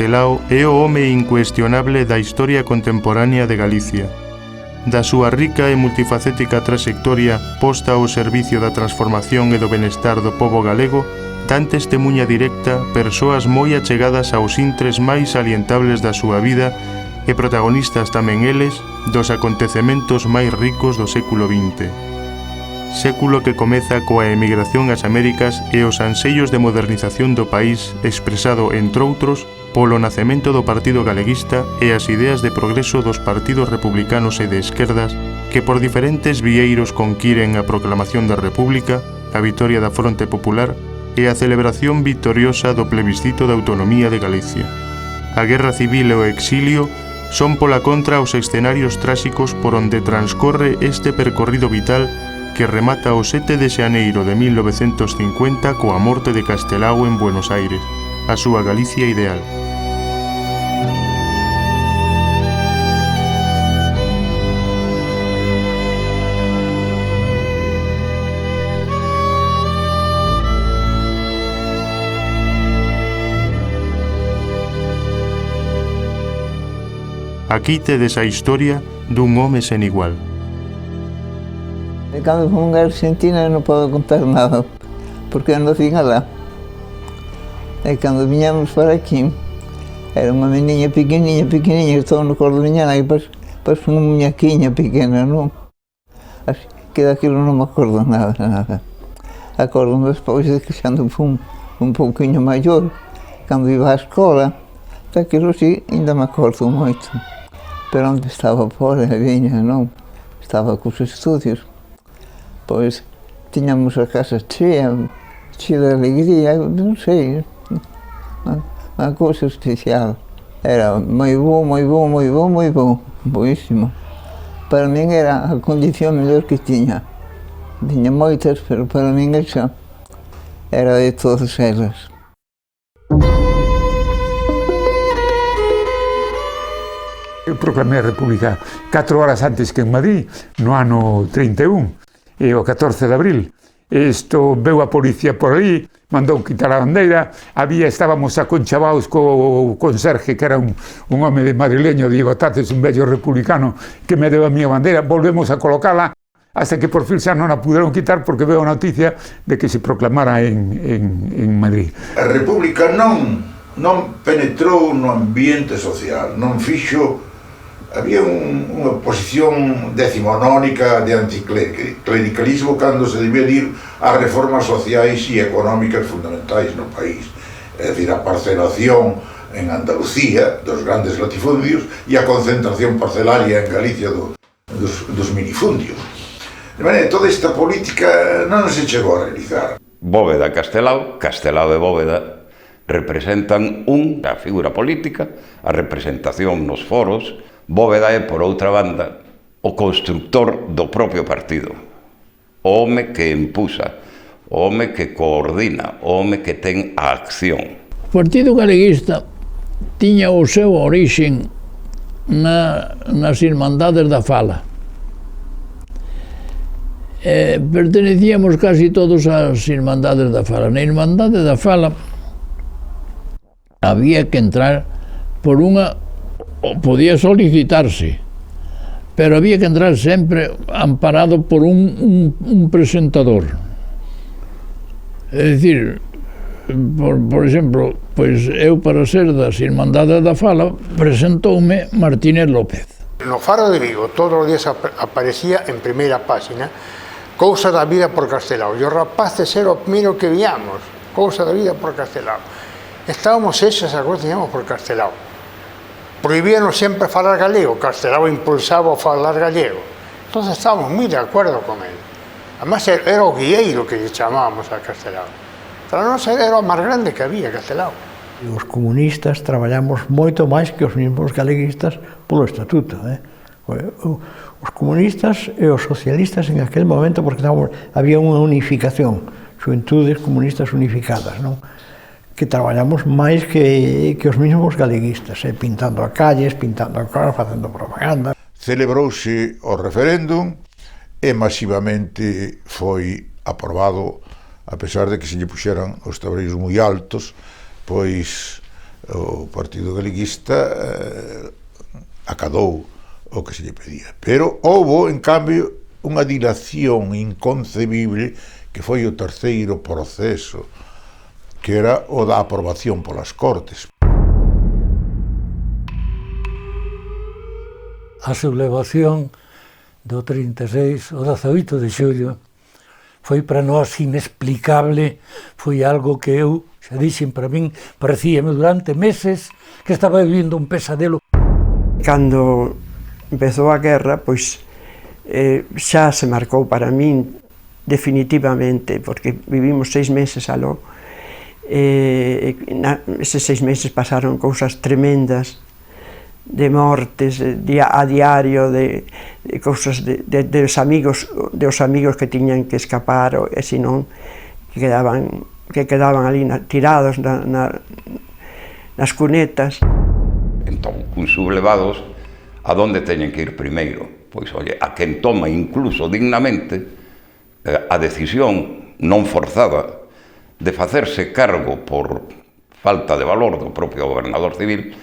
Castelao é o home incuestionable da historia contemporánea de Galicia. Da súa rica e multifacética trayectoria posta ao servicio da transformación e do benestar do pobo galego, dan testemunha directa persoas moi achegadas aos intres máis salientables da súa vida e protagonistas tamén eles dos acontecementos máis ricos do século XX. Século que comeza coa emigración ás Américas e os ansellos de modernización do país expresado, entre outros, polo nacemento do Partido Galeguista e as ideas de progreso dos partidos republicanos e de esquerdas que por diferentes vieiros conquiren a proclamación da República, a vitoria da Fronte Popular e a celebración victoriosa do plebiscito de autonomía de Galicia. A Guerra Civil e o exilio son pola contra os escenarios tráxicos por onde transcorre este percorrido vital que remata o 7 de xaneiro de 1950 coa morte de Castelao en Buenos Aires, a súa Galicia ideal. Aquí tedes a historia dun home sen igual. Cando fomos a Argentina non podo contar nada, porque non vin alá. E cando viñamos para aquí, era unha meniña pequeniña, que estaba no cor da miña nai, parece unha muñequiña pequena, non? Así que daquilo non me acordo nada. Acordo despois de que xando fui un pouquinho maior, cando iba á escola, daquilo sí, ainda me acordo moito. Pero onde estaba fora, viña, non? Estaba cos estudios. Pois tiñamos a casa chea de alegría, non sei, unha cousa especial. Era moi bo, boísimo. Para min era a condición mellor que tiña. Tiña moitas, pero para min esa era de todas elas. Eu proclamei a República 4 horas antes que en Madrid, no ano 31, e o 14 de abril. Isto veu a policía por aí, mandou quitar a bandeira, estábamos aconchavados co conserje, que era un home de madrileño, Diego Taces, un vello republicano, que me deu a miña bandeira, volvemos a colocala, hasta que por fin xa non a puderon quitar, porque veo a noticia de que se proclamara en Madrid. A República non penetrou no ambiente social, non fixo. Había unha posición decimonónica de anticlericalismo cando se debía ir ás reformas sociais e económicas fundamentais no país. É dicir, a parcelación en Andalucía dos grandes latifundios e a concentración parcelaria en Galicia dos minifundios. De maneira, toda esta política non se chegou a realizar. Bóveda e Castelao e Bóveda representan a figura política, a representación nos foros. Bóveda é, por outra banda, o constructor do propio partido, o home que empuxa, o home que coordina, o home que ten a acción. O Partido Galeguista tiña o seu orixen nas Irmandades da Fala. Pertenecíamos casi todos ás Irmandades da Fala. Na Irmandade da Fala había que entrar por unha... Podía solicitarse, pero había que entrar sempre amparado por un presentador. É dicir, por exemplo, pois eu para ser das Irmandades da Fala presentoume Martínez López. No Faro de Vigo todos os días aparecía en primeira página Cousa da vida por Castelao, e os rapaces era o primeiro que víamos, Cousa da vida por Castelao. Estábamos hechas a cousa por Castelao. Prohibíanos sempre falar galego, Castelao impulsaba o falar galego. Entón estábamos moi de acordo con ele. Además era o guieiro que lle chamábamos a Castelao. Para nós era o máis grande que había, Castelao. Os comunistas traballamos moito máis que os mesmos galeguistas polo estatuto. Os comunistas e os socialistas en aquel momento, porque había unha unificación, xuventudes comunistas unificadas, non? Que traballamos máis que os mesmos galeguistas, pintando a calles, pintando a cor, facendo propaganda. Celebrouse o referéndum e masivamente foi aprobado, a pesar de que se lle puxeran os tableiros moi altos, pois o Partido Galeguista acadou o que se lle pedía. Pero houbo, en cambio, unha dilación inconcebible que foi o terceiro proceso, que era o da aprobación polas Cortes. A sublevación do 36 o 18 de xullo foi para nós inexplicable, foi algo que eu, xa dixen, para min parecíame durante meses que estaba vivindo un pesadelo. Cando empezou a guerra, pois xa se marcou para min definitivamente, porque vivimos 6 meses aló. Eses 6 meses pasaron cousas tremendas, de mortes a diario, de cousas dos amigos que tiñan que escapar, e senón que quedaban ali tirados nas cunetas. Entón, uns sublevados, a donde teñen que ir primeiro? Pois, oye, a quen toma incluso dignamente a decisión non forzada de facerse cargo por falta de valor do propio gobernador civil,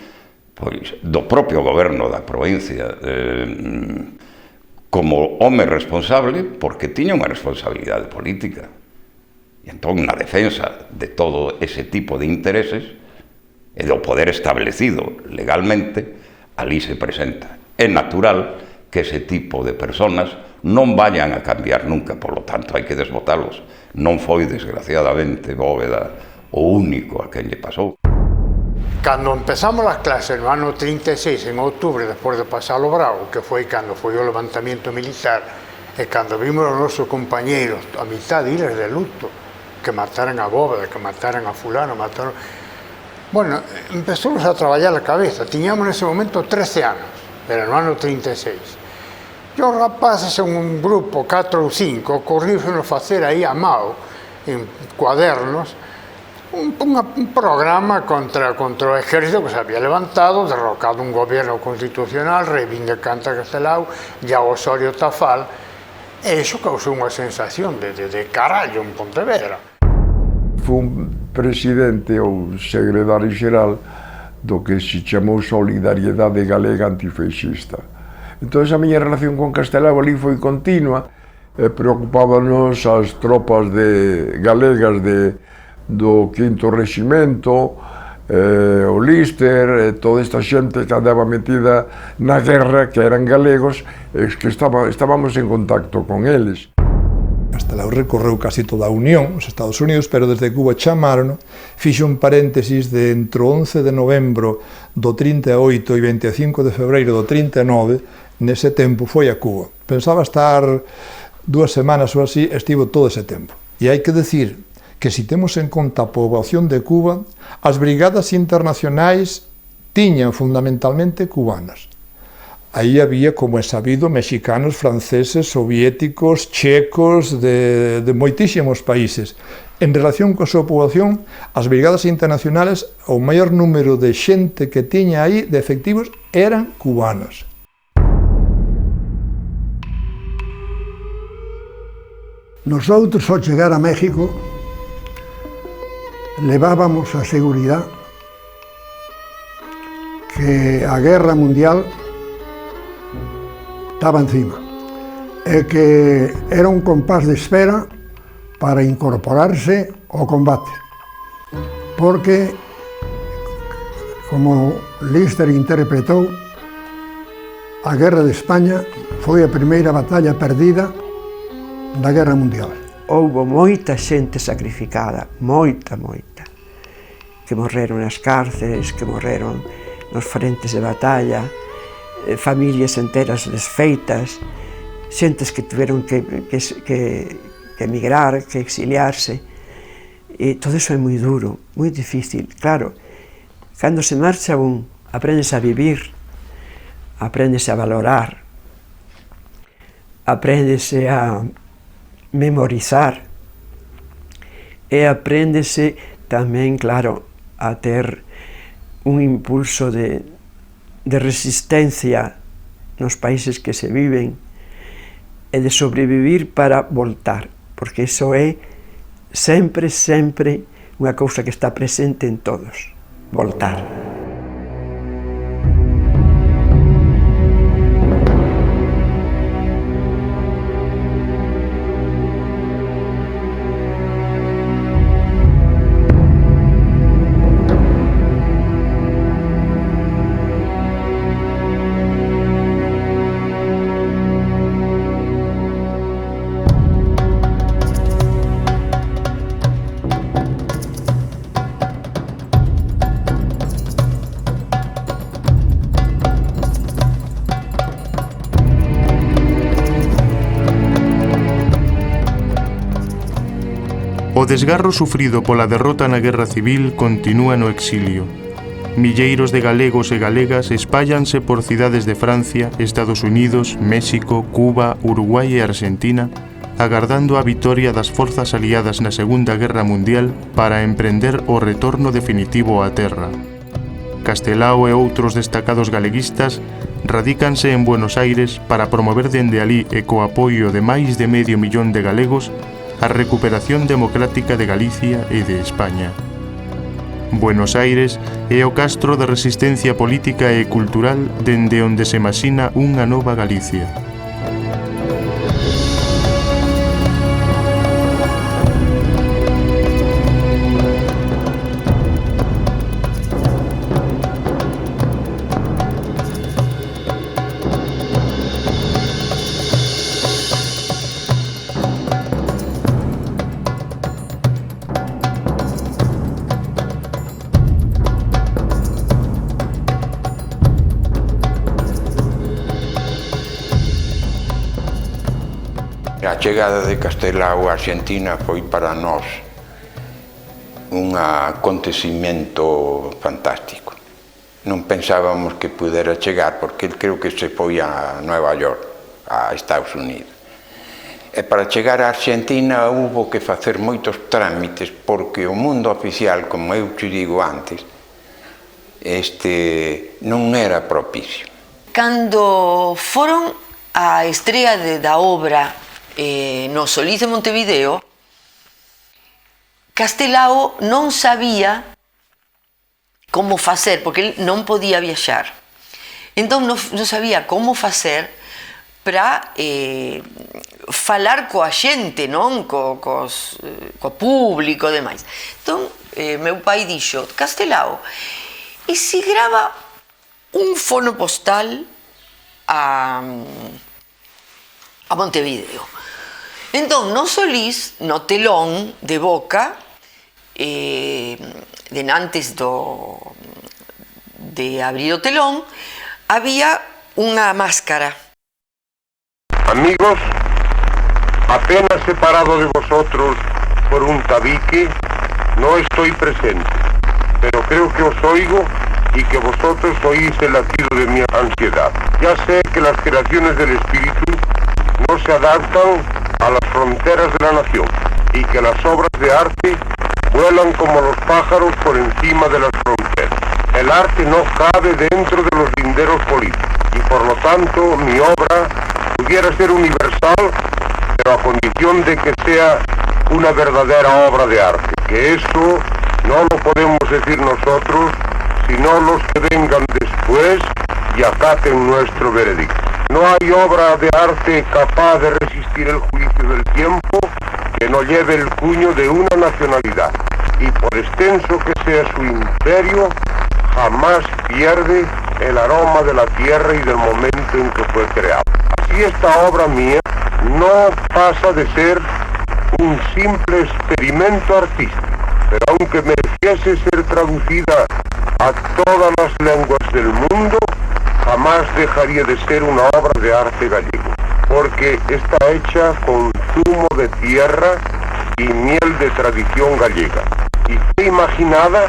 pois do propio goberno da provincia, como home responsable, porque tiña unha responsabilidade política. E entón, na defensa de todo ese tipo de intereses e do poder establecido legalmente, ali se presenta. É natural que ese tipo de personas non vayan a cambiar nunca, polo tanto, hai que desbotalos. Non foi, desgraciadamente, Bóveda o único a quen lle pasou. Cando empezamos as clases no ano 36, en outubro, despois de pasar o Bravo, que foi cando foi o levantamiento militar, e cando vimos os nosos compañeiros a mitad de iles de luto, que mataran a Bóveda, que mataran a fulano, mataron... Bueno, empezamos a traballar a cabeza. Tiñamos nese momento 13 anos, era no ano 36. E os rapaces, en un grupo, 4 ou 5, corríxonos facer aí a mao, en cuadernos, un programa contra o exército que se había levantado, derrocado un gobierno constitucional, reivindicante a Castelao e a Osorio Tafal, e iso causou unha sensación de carallo en Pontevedra. Fun presidente ou secretario xeral do que se chamou Solidariedade Galega Antifeixista. Entón, a miña relación con Castelao ali foi continua, preocupábanos as tropas galegas do Quinto Regimento, o Lister, toda esta xente que andaba metida na guerra, que eran galegos, que estábamos en contacto con eles. Castelao recorreu casi toda a Unión, os Estados Unidos, pero desde Cuba chamaron, fixo un paréntesis de entre o 11 de novembro do 38 e 25 de febreiro do 39, nese tempo foi a Cuba. Pensaba estar 2 semanas ou así, estivo todo ese tempo. E hai que decir que se temos en conta a poboación de Cuba, as brigadas internacionais tiñan fundamentalmente cubanas. Aí había, como é sabido, mexicanos, franceses, soviéticos, checos, de moitísimos países. En relación coa súa poboación, as brigadas internacionales, o maior número de xente que tiña aí, de efectivos, eran cubanos. Nosotros, ao chegar a México, levábamos a seguridad que a guerra mundial estaba encima e que era un compás de espera para incorporarse ao combate, porque, como Lister interpretou, a guerra de España foi a primeira batalla perdida da guerra mundial. Houbo moita xente sacrificada, moita, que morreron nas cárceles, que morreron nos frentes de batalla, familias enteras desfeitas, xentes que tiveron que emigrar, que exiliarse, e todo iso é moi duro, moi difícil. Claro, cando se marcha apréndese a vivir, apréndese a valorar, apréndese a memorizar e apréndese tamén, claro, a ter un impulso de resistencia nos países que se viven e de sobrevivir para voltar, porque iso é sempre unha cousa que está presente en todos. voltar. O desgarro sufrido pola derrota na Guerra Civil continúa no exilio. Milleiros de galegos e galegas espállanse por cidades de Francia, Estados Unidos, México, Cuba, Uruguai e Argentina, agardando a vitoria das forzas aliadas na Segunda Guerra Mundial para emprender o retorno definitivo á terra. Castelao e outros destacados galeguistas radícanse en Buenos Aires para promover dende alí e co apoio de máis de 500.000 de galegos a recuperación democrática de Galicia e de España. Buenos Aires é o castro de resistencia política e cultural dende onde se imaxina unha nova Galicia. A chegada de Castelao a Argentina foi para nós un acontecimiento fantástico. Non pensábamos que pudera chegar porque el creo que se foi a Nueva York, a Estados Unidos. E para chegar a Argentina hubo que facer moitos trámites porque o mundo oficial, como eu te digo antes, non era propicio. Cando foron a estrea da obra no Solís de Montevideo, Castelao non sabía como facer, porque ele non podía viaxar. Entón non sabía como facer para falar coa xente, non? Co público e demais. Entón, meu pai dixo, Castelao, e se grava un fono postal a Montevideo? Entón, no Solís, no telón de Boca, denantes de abrir o telón, había unha máscara. Amigos, apenas separado de vosotros por un tabique, no estoy presente, pero creo que os oigo y que vosotros oís el latido de mi ansiedad. Ya sé que las creaciones del espíritu no se adaptan a las fronteras de la nación y que las obras de arte vuelan como los pájaros por encima de las fronteras. El arte no cabe dentro de los linderos políticos y por lo tanto mi obra pudiera ser universal, pero a condición de que sea una verdadera obra de arte, que eso no lo podemos decir nosotros, sino los que vengan después y acaten nuestro veredicto. No hay obra de arte capaz de resistir el juicio del tiempo que no lleve el cuño de una nacionalidad, y por extenso que sea su imperio, jamás pierde el aroma de la tierra y del momento en que fue creado. Así esta obra mía no pasa de ser un simple experimento artístico, pero aunque mereciese ser traducida a todas las lenguas del mundo, jamás dejaría de ser una obra de arte gallego, porque está hecha con zumo de tierra y miel de tradición gallega, y fue imaginada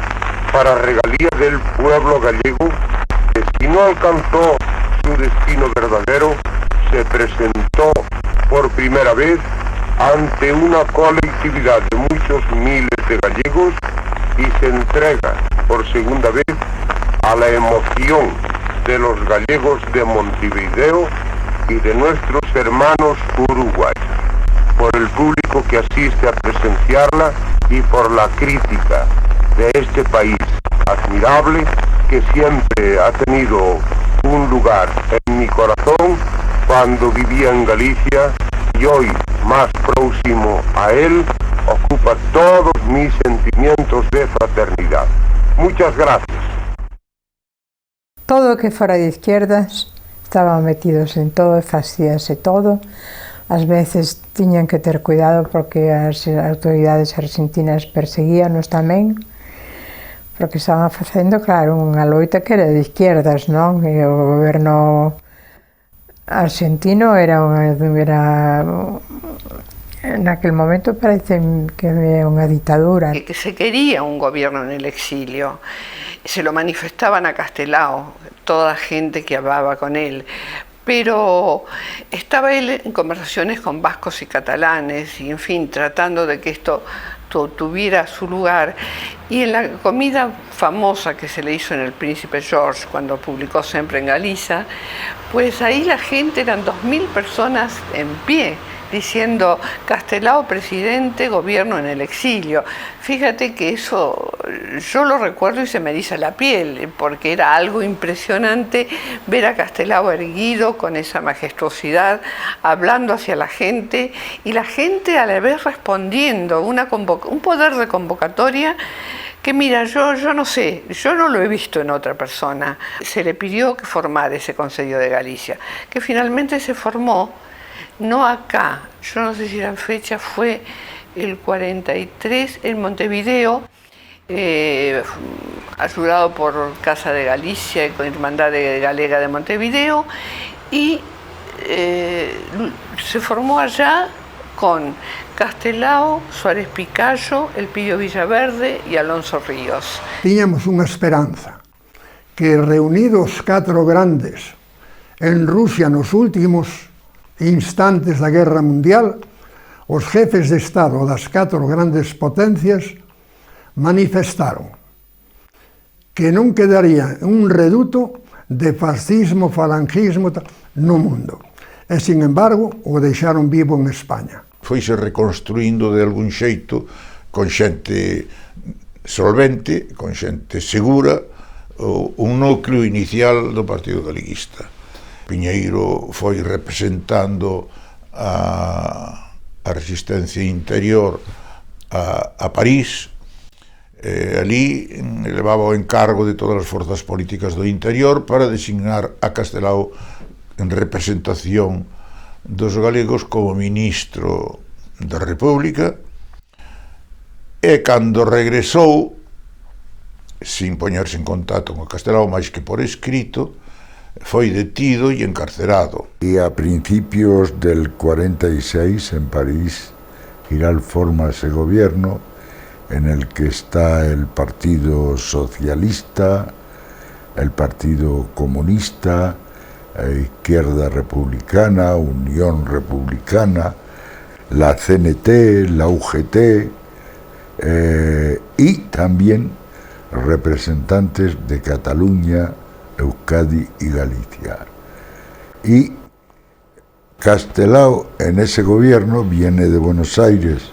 para regalía del pueblo gallego, que si no alcanzó su destino verdadero, se presentó por primera vez ante una colectividad de muchos miles de gallegos y se entrega por segunda vez a la emoción de los gallegos de Montevideo y de nuestros hermanos uruguayos, por el público que asiste a presenciarla y por la crítica de este país admirable que siempre ha tenido un lugar en mi corazón cuando vivía en Galicia y hoy, más próximo a él, ocupa todos mis sentimientos de fraternidad. Muchas gracias. Todo que fora de izquierdas estaban metidos en todo e facíase todo. Ás veces tiñan que ter cuidado porque as autoridades argentinas perseguíanos tamén, porque estaban facendo, claro, unha loita que era de izquierdas, non? E o goberno argentino era naquel momento parece que era unha ditadura. Que se quería un gobierno en el exilio, se lo manifestaban a Castelao, toda la gente que hablaba con él, pero estaba él en conversaciones con vascos y catalanes y en fin, tratando de que esto tuviera su lugar. Y en la comida famosa que se le hizo en el Príncipe George, cuando publicó Siempre en Galicia, pues ahí la gente, eran 2000 personas en pie, diciendo Castelao presidente, gobierno en el exilio. Fíjate que eso yo lo recuerdo y se me eriza la piel, porque era algo impresionante ver a Castelao erguido con esa majestuosidad, hablando hacia la gente y la gente a la vez respondiendo, un poder de convocatoria que mira, yo no sé, yo no lo he visto en otra persona. Se le pidió que formara ese Consejo de Galicia, que finalmente se formó. No acá, yo no sé si la fecha fue el 43 en Montevideo, ayudado por Casa de Galicia y con Hermandad Galega de Montevideo, y se formó allá con Castelao, Suárez Picayo, Elpidio Villaverde y Alonso Ríos. Tiñamos unha esperanza que reunidos 4 grandes en Rusia nos últimos instantes da Guerra Mundial, os jefes de Estado das 4 grandes potencias manifestaron que non quedaría un reduto de fascismo, falangismo no mundo. E, sin embargo, o deixaron vivo en España. Foise reconstruindo de algún xeito con xente solvente, con xente segura, un núcleo inicial do Partido Galeguista. Piñeiro foi representando a resistencia interior a París, ali levaba o encargo de todas as forzas políticas do interior para designar a Castelao en representación dos galegos como ministro da República, e cando regresou, sin poñerse en contacto con Castelao máis que por escrito, foi detido y encarcelado. Y a principios del 46 en París, Giral forma ese gobierno en el que está el Partido Socialista, el Partido Comunista, Izquierda Republicana, Unión Republicana, la CNT, la UGT y también representantes de Cataluña, Euskadi y Galicia. Y Castelao en ese gobierno viene de Buenos Aires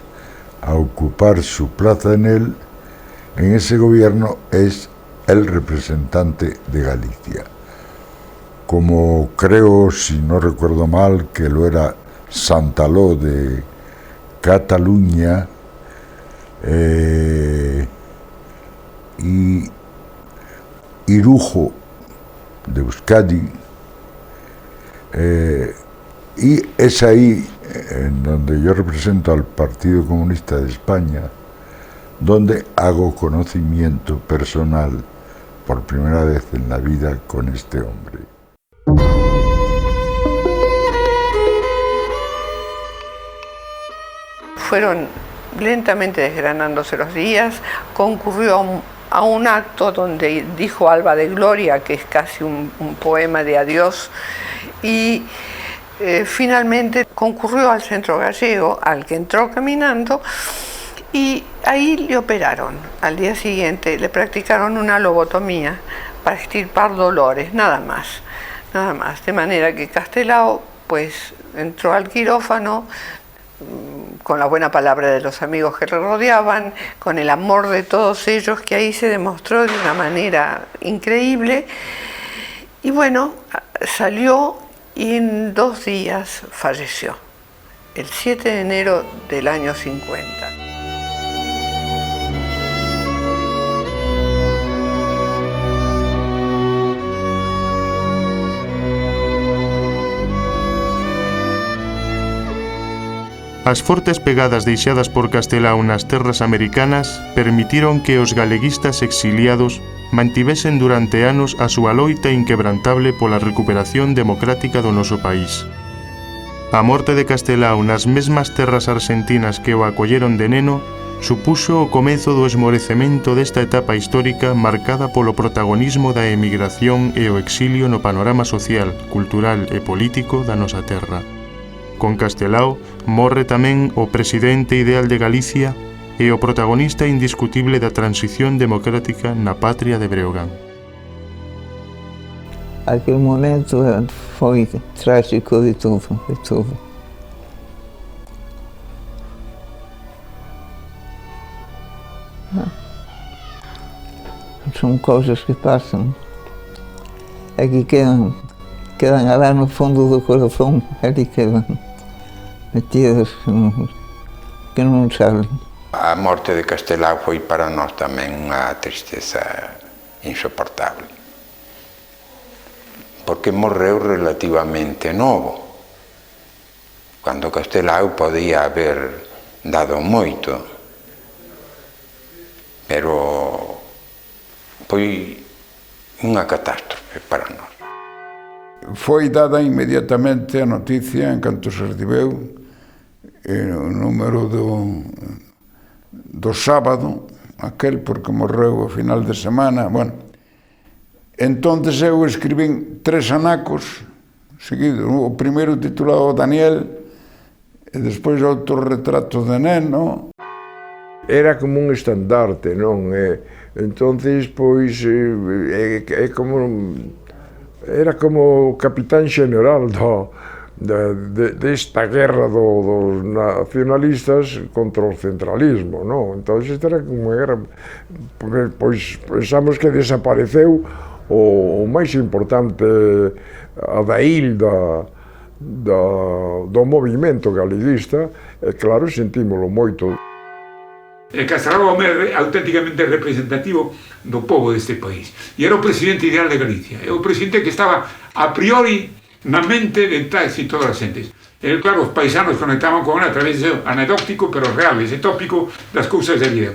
a ocupar su plaza en él. En ese gobierno es el representante de Galicia. Como creo, si no recuerdo mal, que lo era Santaló de Cataluña y Irujo de Euskadi, y es ahí en donde yo represento al Partido Comunista de España, donde hago conocimiento personal por primera vez en la vida con este hombre. Fueron lentamente desgranándose los días, concurrió a un acto donde dijo Alba de Gloria, que es casi un poema de adiós, y finalmente concurrió al Centro Gallego, al que entró caminando, y ahí le operaron. Al día siguiente le practicaron una lobotomía para extirpar dolores, nada más, de manera que Castelao pues entró al quirófano con la buena palabra de los amigos que le rodeaban, con el amor de todos ellos, que ahí se demostró de una manera increíble. Y bueno, salió y en 2 días falleció, el 7 de enero del año 50. As fortes pegadas deixadas por Castelao nas terras americanas permitiron que os galeguistas exiliados mantivesen durante anos a súa loita inquebrantable pola recuperación democrática do noso país. A morte de Castelao nas mesmas terras argentinas que o acolleron de neno supuxo o comezo do esmorecemento desta etapa histórica marcada polo protagonismo da emigración e o exilio no panorama social, cultural e político da nosa terra. Con Castelao morre tamén o presidente ideal de Galicia e o protagonista indiscutible da transición democrática na patria de Breogán. Aquele momento foi trágico de tudo, de tudo. São coisas que passam, aqui quedam lá no fundo do coração, ali quedam metidas que non saben. A morte de Castelao foi para nós tamén unha tristeza insoportable, porque morreu relativamente novo, cando Castelao podía haber dado moito, pero foi unha catástrofe para nós. Foi dada inmediatamente a noticia en canto se recibeu o número do sábado, aquel porque morreu ao final de semana. Bueno, entonces eu escribín 3 anacos seguidos, o primeiro titulado Daniel e despois outro retrato de neno. Era como un estandarte, non? Entonces, pois, era como o capitán xeneral desta guerra dos nacionalistas contra o centralismo, non? Entón, esta era como unha guerra, pois pensamos que desapareceu o máis importante adail do movimento galeguista, e claro, sentímolo moito. Castelao é auténticamente representativo do povo deste país. E era o presidente ideal de Galicia. É o presidente que estaba a priori na mente de casi todas as xentes. E claro, os paisanos conectaban con él a través de anecdótico, pero real, ese tópico das cousas de vida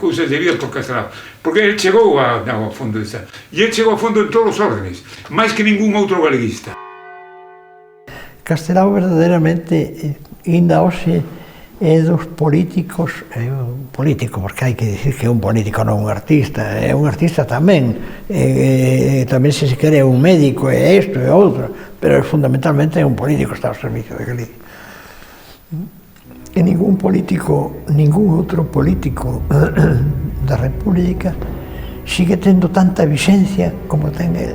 por Castelao. Porque ele chegou ao fondo desta. E ele chegou ao fondo en todos os órdenes, máis que ningún outro galeguista. Castelao verdadeiramente ainda hoxe é dos políticos, é un político, porque hai que dicir que é un político, non un artista, é un artista tamén, tamén se quere é un médico, é isto, é outro, pero fundamentalmente é un político, está ao servicio de Galicia. E ningún político, ningún outro político da República sigue tendo tanta vixencia como ten ele.